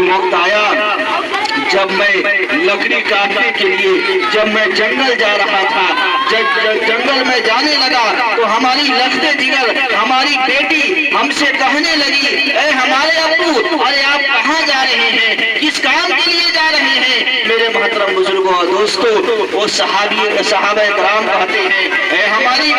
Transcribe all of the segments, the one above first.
وقت آیا جب میں لکڑی کاٹنے کے لیے جب میں جنگل جا رہا تھا، جب جنگل میں جانے لگا تو ہماری لخت جگر ہماری بیٹی ہم سے کہنے لگی، اے ہمارے ابو، ارے آپ کہاں جا رہے ہیں، کس کام کے لیے جا رہے ہیں؟ میرے محترم بزرگوں اور دوستوں، وہ صحابہ کرام کہتے ہیں، اے ہماری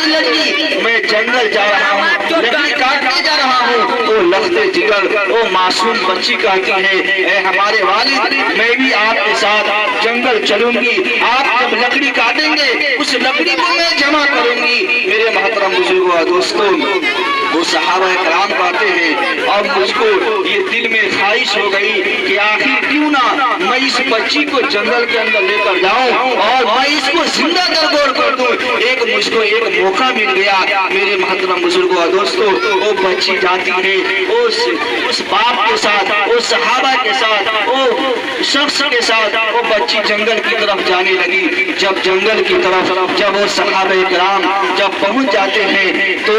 لڑکی، میں جنگل جا رہا ہوں، لکڑی کاٹنے جا رہا ہوں۔ وہ لخت جگر وہ معصوم بچی کہتی ہے، اے ہمارے والد، میں بھی آپ کے ساتھ جنگل چلوں گی، آپ جب لکڑی کاٹیں گے اس لکڑی کو میں جمع کروں گی۔ میرے محترم بزرگوں اور دوستوں، وہ صحابہ کرام کہتے ہیں، اب مجھ کو یہ دل میں خواہش ہو گئی کہ آخر کیوں نہ میں اس بچی کو جنگل کے اندر لے کر جاؤں اور میں اس کو زندہ درگور کر دوں۔ مجھ کو ایک موقع مل گیا۔ میرے محترم بزرگوں اور دوستوں، وہ بچی جاتی ہے اس باپ کے ساتھ، اس صحابہ کے ساتھ، وہ شخص کے ساتھ، وہ بچی جنگل کی طرف جانے لگی۔ جب جنگل کی طرف جب وہ صحابہ کرام جب پہنچ جاتے ہیں تو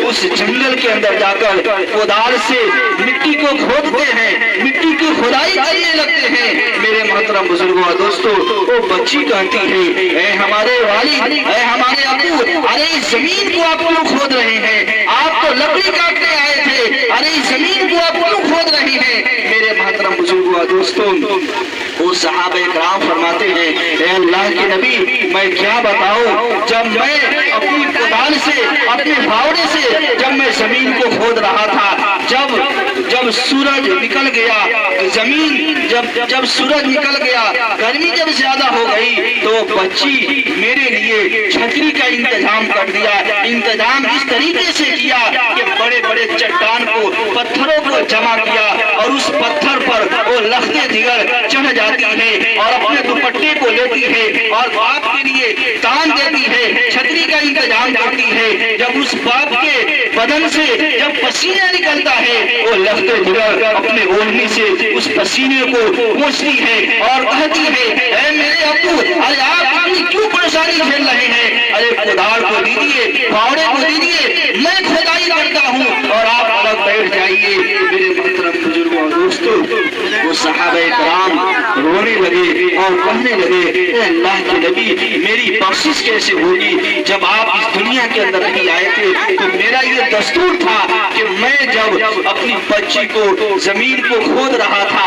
اس جنگل کے اندر جا کر کودال سے مٹی کو کھودتے ہیں، مٹی کی کھدائی کرنے لگتے ہیں۔ میرے محترم بزرگوں اور دوستوں، وہ بچی کہتی ہے، اے ہمارے والد، اے ہمارے ابو، ارے اس زمین کو آپ کیوں کھود رہے ہیں؟ آپ تو لکڑی کاٹنے آئے تھے، ارے اس زمین کو آپ کیوں کھود رہے ہیں؟ میرے محترم بزرگوں اور دوستوں، وہ صحابہ کرام فرماتے ہیں، اے اللہ کے نبی، میں کیا بتاؤں، جب میں اپنی کدال سے، اپنے پھاوڑے سے جب میں زمین کو کھود رہا تھا، جب سورج نکل گیا، جب سورج نکل گیا، گرمی جب زیادہ ہو گئی تو بچی میرے لیے چھتری کا انتظام کر دیا۔ انتظام اس طریقے سے کیا کہ بڑے بڑے چٹان کو، پتھروں کو جمع کیا اور اس پتھر پر وہ لخت جگر چڑھ جاتی ہے اور اپنے دوپٹے کو لیتی ہے اور باپ کے لیے تان دیتی ہے، چھتری کا انتظام کرتی ہے۔ جب اس باپ کے بدن سے جب پسینہ نکلتا ہے، وہ لخت جگر اپنے اوڑھنی سے اس پسینے کو پوچھتی ہے اور کہتی ہے، اے میرے ابو، ارے آپ اتنی کیوں پریشانی جھیل رہے ہیں؟ ارے کدال کو دیجیے، پھاوڑے کو دیجیے، میں کھدائی کرتا ہوں اور آپ الگ بیٹھ جائیے۔ میرے محترم بزرگوں اور دوستوں، وہ صحابہ کرام رونے لگے اور کہنے لگے، اے اللہ کے نبی، میری بخشش کیسے ہوگی؟ جب آپ اس دنیا کے اندر نہیں آئے تھے تو میرا یہ دستور تھا کہ میں جب اپنی بچی کو زمین کو کھود رہا تھا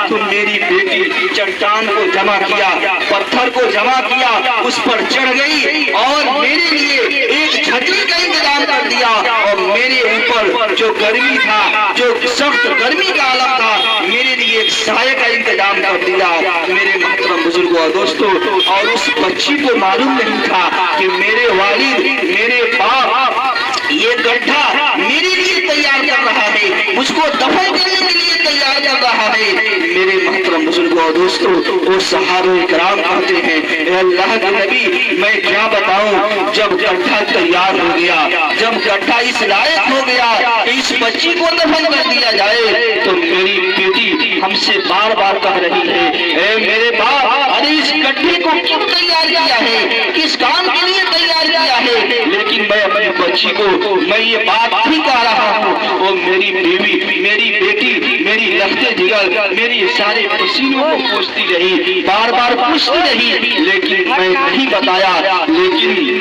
تو میری بیٹی چٹان کو جمع کیا، پتھر کو جمع کیا، اس پر چڑھ گئی اور میرے لیے ایک چھتری کا انتظام کر دیا اور میرے اوپر جو گرمی تھا، جو سخت گرمی کا عالم تھا، میرے لیے ایک سائے کا انتظام کر دیا۔ میرے محترم بزرگوں اور دوستوں، اور اس بچی کو معلوم نہیں تھا کہ میرے والد، میرے باپ یہ گڈھا میرے لیے تیار کر رہا ہے، مجھ کو دفن کرنے کے لیے تیار کر رہا ہے۔ میرے محترم بزرگوں اور دوستوں، وہ صحابہ کرام کہتے ہیں، اے اللہ کے نبی، میں کیا بتاؤں، جب گڈھا تیار ہو گیا، جب گڈھا اس لائق ہو گیا کہ اس بچی کو دفن کر دیا جائے، تو میری بیٹی ہم سے بار بار کہہ رہی ہے، اے میرے باپ، ارے اس گڈھے کو کیوں تیار کیا ہے، کس کام کے لیے تیار کیا ہے؟ لیکن میں اپنی بچی کو میں یہ بات بھی کہہ رہا ہوں، وہ میری بیوی، میری بیٹی، میری لخت جگر، میری سارے پسینوں کو پوچھتی رہی، بار بار پوچھتی رہی، لیکن میں نہیں بتایا۔ لیکن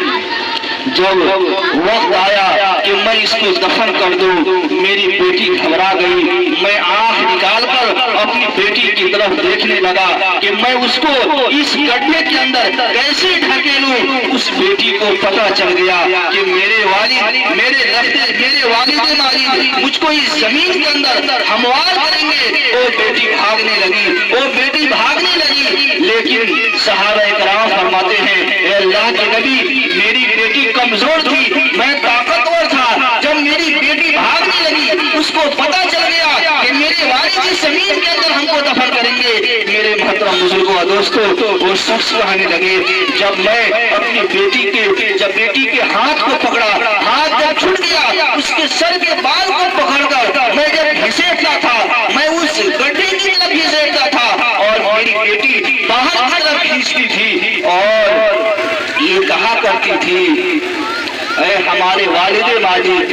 جب وقت آیا کہ میں اس کو دفن کر دوں، میری بیٹی گھبرا گئی۔ میں آنکھ نکال کر اپنی بیٹی کی طرف دیکھنے لگا کہ میں اس کو اس گڈھے کے اندر کیسے ڈھکیلوں۔ اس بیٹی کو پتہ چل گیا کہ میرے والد، میرے والد ماجد مجھ کو اس زمین کے اندر ہموار کریں گے۔ وہ بیٹی بھاگنے لگی، لیکن صحابہ کرام فرماتے ہیں، اے اللہ کے نبی، میری بیٹی کمزور تھی، میں طاقتور تھا۔ جب میری بیٹی بھاگنے لگی، اس کو پتہ چل گیا کہ میرے والد اس زمین کے اندر ہم کو دفن کریں گے۔ میرے محترم بزرگوں اور دوستوں، وہ شخص کہنے لگے، جب میں اپنی بیٹی کے ہاتھ کو پکڑا، ہاتھ جب چھوٹ گیا، اس کے سر کے بال کو پکڑ کر میں جب گھسیٹتا تھا، میں اس گڈھے کی طرف گھسیٹتا تھا اور میری بیٹی باہر کی طرف کھینچتی تھی اور یہ کہا کرتی تھی، اے ہمارے والد ماجد،